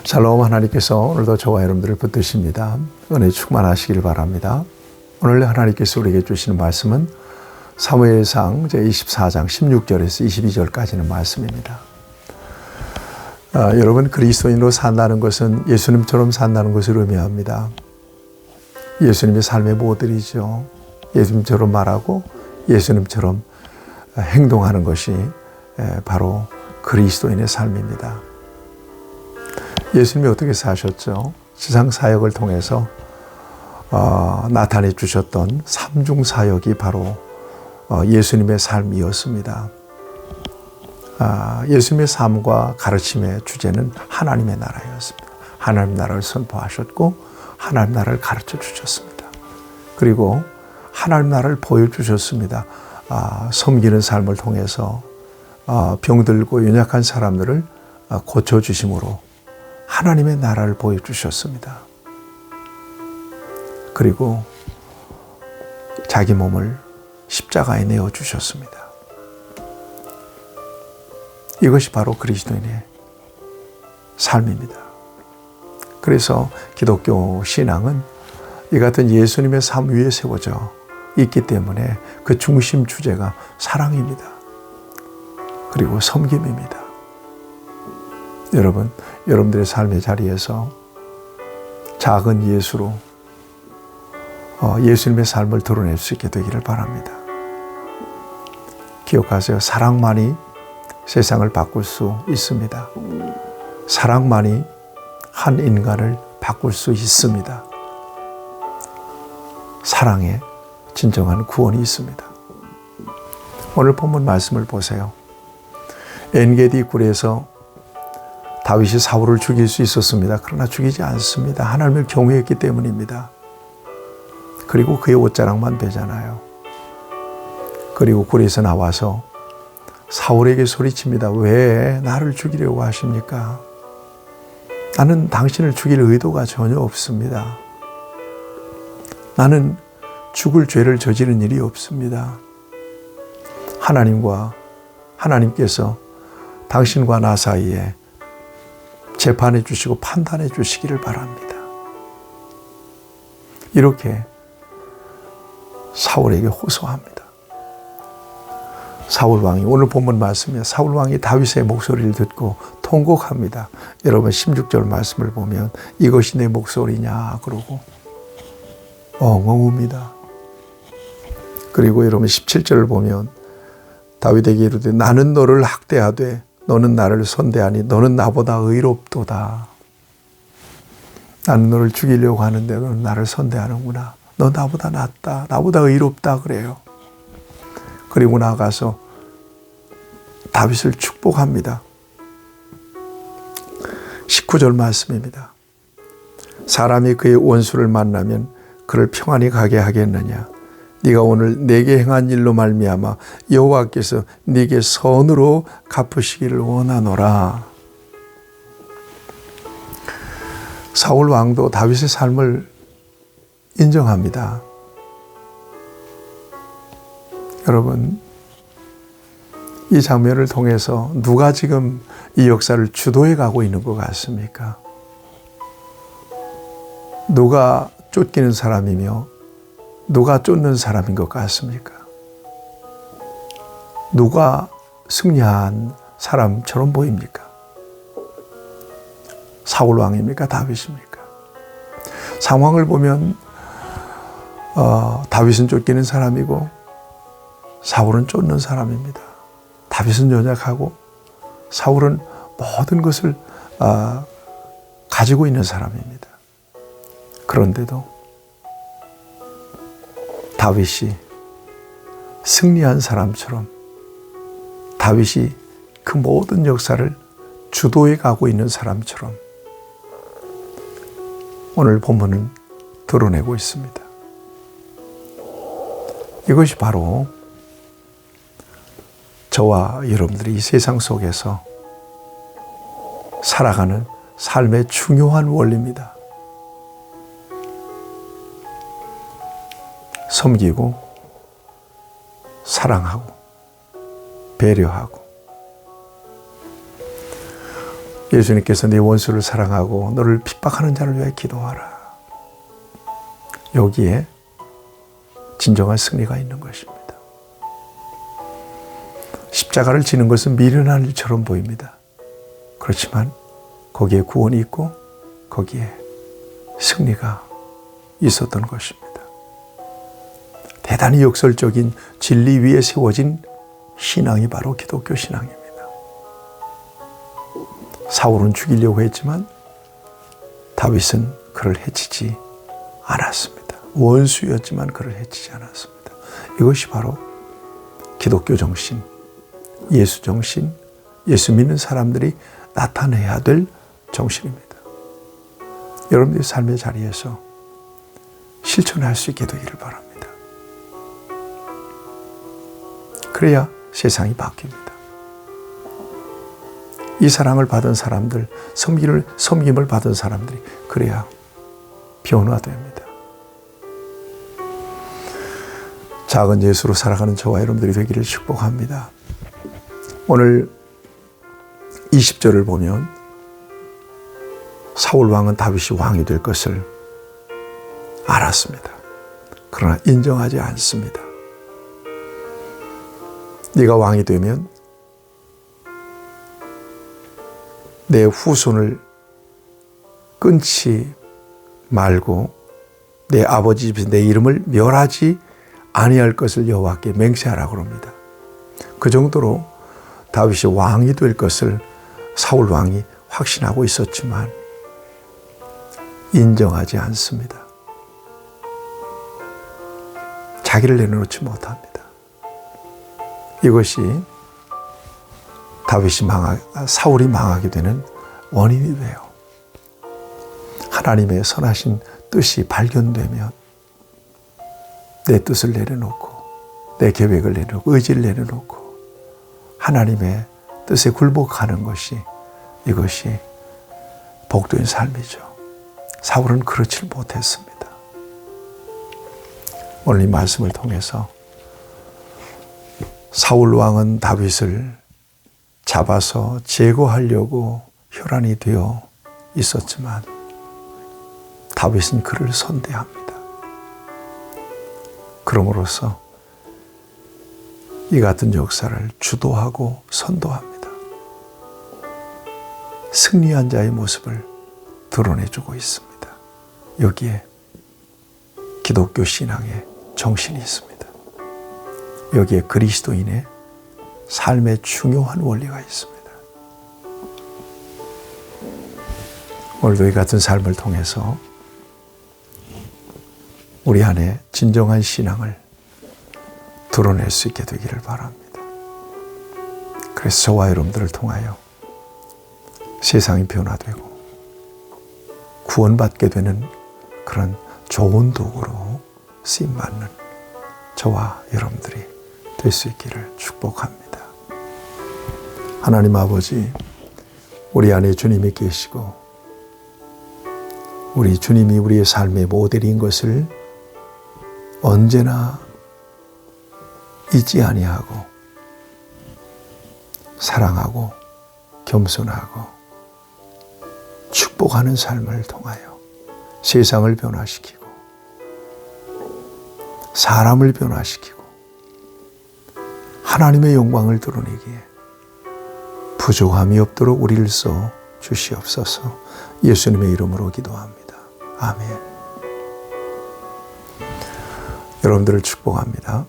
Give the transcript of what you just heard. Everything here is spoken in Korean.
샬롬. 하나님께서 오늘도 저와 여러분들을 붙드십니다. 은혜 충만하시길 바랍니다. 오늘 하나님께서 우리에게 주시는 말씀은 사무엘상 제24장 16절에서 22절까지는 말씀입니다. 여러분, 그리스도인으로 산다는 것은 예수님처럼 산다는 것을 의미합니다. 예수님의 삶의 모델이죠. 예수님처럼 말하고 예수님처럼 행동하는 것이 바로 그리스도인의 삶입니다. 예수님이 어떻게 사셨죠? 지상 사역을 통해서 나타내 주셨던 삼중 사역이 바로 예수님의 삶이었습니다. 예수님의 삶과 가르침의 주제는 하나님의 나라였습니다. 하나님 나라를 선포하셨고 하나님 나라를 가르쳐 주셨습니다. 그리고 하나님 나라를 보여주셨습니다. 섬기는 삶을 통해서 병들고 연약한 사람들을 고쳐주심으로 하나님의 나라를 보여주셨습니다. 그리고 자기 몸을 십자가에 내어주셨습니다. 이것이 바로 그리스도인의 삶입니다. 그래서 기독교 신앙은 이 같은 예수님의 삶 위에 세워져 있기 때문에 그 중심 주제가 사랑입니다. 그리고 섬김입니다. 여러분, 여러분들의 삶의 자리에서 작은 예수로 예수님의 삶을 드러낼 수 있게 되기를 바랍니다. 기억하세요. 사랑만이 세상을 바꿀 수 있습니다. 사랑만이 한 인간을 바꿀 수 있습니다. 사랑에 진정한 구원이 있습니다. 오늘 본문 말씀을 보세요. 엔게디 굴에서 다윗이 사울을 죽일 수 있었습니다. 그러나 죽이지 않습니다. 하나님을 경외했기 때문입니다. 그리고 그의 옷자락만 베잖아요. 그리고 굴에서 나와서 사울에게 소리칩니다. 왜 나를 죽이려고 하십니까? 나는 당신을 죽일 의도가 전혀 없습니다. 나는 죽을 죄를 저지른 일이 없습니다. 하나님께서 당신과 나 사이에 재판해 주시고 판단해 주시기를 바랍니다. 이렇게 사울에게 호소합니다. 사울 왕이, 오늘 본문 말씀이에요. 사울 왕이 다윗의 목소리를 듣고 통곡합니다. 여러분 16절 말씀을 보면 이것이 내 목소리냐 그러고 엉엉웁니다. 그리고 여러분 17절을 보면 다윗에게 이르되 나는 너를 학대하되 너는 나를 선대하니 너는 나보다 의롭도다. 나는 너를 죽이려고 하는데 너는 나를 선대하는구나. 너 나보다 낫다. 나보다 의롭다 그래요. 그리고 나가서 다윗을 축복합니다. 19절 말씀입니다. 사람이 그의 원수를 만나면 그를 평안히 가게 하겠느냐. 네가 오늘 내게 행한 일로 말미암아 여호와께서 네게 선으로 갚으시기를 원하노라. 사울 왕도 다윗의 삶을 인정합니다. 여러분, 이 장면을 통해서 누가 지금 이 역사를 주도해 가고 있는 것 같습니까? 누가 쫓기는 사람이며 누가 쫓는 사람인 것 같습니까? 누가 승리한 사람처럼 보입니까? 사울 왕입니까? 다윗입니까? 상황을 보면 다윗은 쫓기는 사람이고 사울은 쫓는 사람입니다. 다윗은 연약하고 사울은 모든 것을 가지고 있는 사람입니다. 그런데도 다윗이 승리한 사람처럼 다윗이 그 모든 역사를 주도해 가고 있는 사람처럼 오늘 본문은 드러내고 있습니다. 이것이 바로 저와 여러분들이 이 세상 속에서 살아가는 삶의 중요한 원리입니다. 섬기고 사랑하고 배려하고 예수님께서 네 원수를 사랑하고 너를 핍박하는 자를 위해 기도하라. 여기에 진정한 승리가 있는 것입니다. 십자가를 지는 것은 미련한 일처럼 보입니다. 그렇지만 거기에 구원이 있고 거기에 승리가 있었던 것입니다. 대단히 역설적인 진리 위에 세워진 신앙이 바로 기독교 신앙입니다. 사울은 죽이려고 했지만 다윗은 그를 해치지 않았습니다. 원수였지만 그를 해치지 않았습니다. 이것이 바로 기독교 정신, 예수 정신, 예수 믿는 사람들이 나타내야 될 정신입니다. 여러분들의 삶의 자리에서 실천할 수 있게 되기를 바랍니다. 그래야 세상이 바뀝니다. 이 사랑을 받은 사람들, 섬김을 받은 사람들이 그래야 변화됩니다. 작은 예수로 살아가는 저와 여러분들이 되기를 축복합니다. 오늘 20절을 보면 사울 왕은 다윗이 왕이 될 것을 알았습니다. 그러나 인정하지 않습니다. 네가 왕이 되면 내 후손을 끊지 말고 내 아버지 집에서 내 이름을 멸하지 아니할 것을 여호와께 맹세하라고 합니다. 그 정도로 다윗이 왕이 될 것을 사울 왕이 확신하고 있었지만 인정하지 않습니다. 자기를 내려놓지 못합니다. 이것이 사울이 망하게 되는 원인이 돼요. 하나님의 선하신 뜻이 발견되면 내 뜻을 내려놓고 내 계획을 내려놓고 의지를 내려놓고 하나님의 뜻에 굴복하는 것이 이것이 복된 삶이죠. 사울은 그렇지 못했습니다. 오늘 이 말씀을 통해서 사울 왕은 다윗을 잡아서 제거하려고 혈안이 되어 있었지만 다윗은 그를 선대합니다. 그럼으로써 이 같은 역사를 주도하고 선도합니다. 승리한 자의 모습을 드러내주고 있습니다. 여기에 기독교 신앙의 정신이 있습니다. 여기에 그리스도인의 삶의 중요한 원리가 있습니다. 오늘도 이 같은 삶을 통해서 우리 안에 진정한 신앙을 드러낼 수 있게 되기를 바랍니다. 그래서 저와 여러분들을 통하여 세상이 변화되고 구원받게 되는 그런 좋은 도구로 쓰임받는 저와 여러분들이 될 수 있기를 축복합니다. 하나님 아버지, 우리 안에 주님이 계시고 우리 주님이 우리의 삶의 모델인 것을 언제나 잊지 아니하고 사랑하고 겸손하고 축복하는 삶을 통하여 세상을 변화시키고 사람을 변화시키고 하나님의 영광을 드러내기에 부족함이 없도록 우리를 써 주시옵소서. 예수님의 이름으로 기도합니다. 아멘. 여러분들을 축복합니다.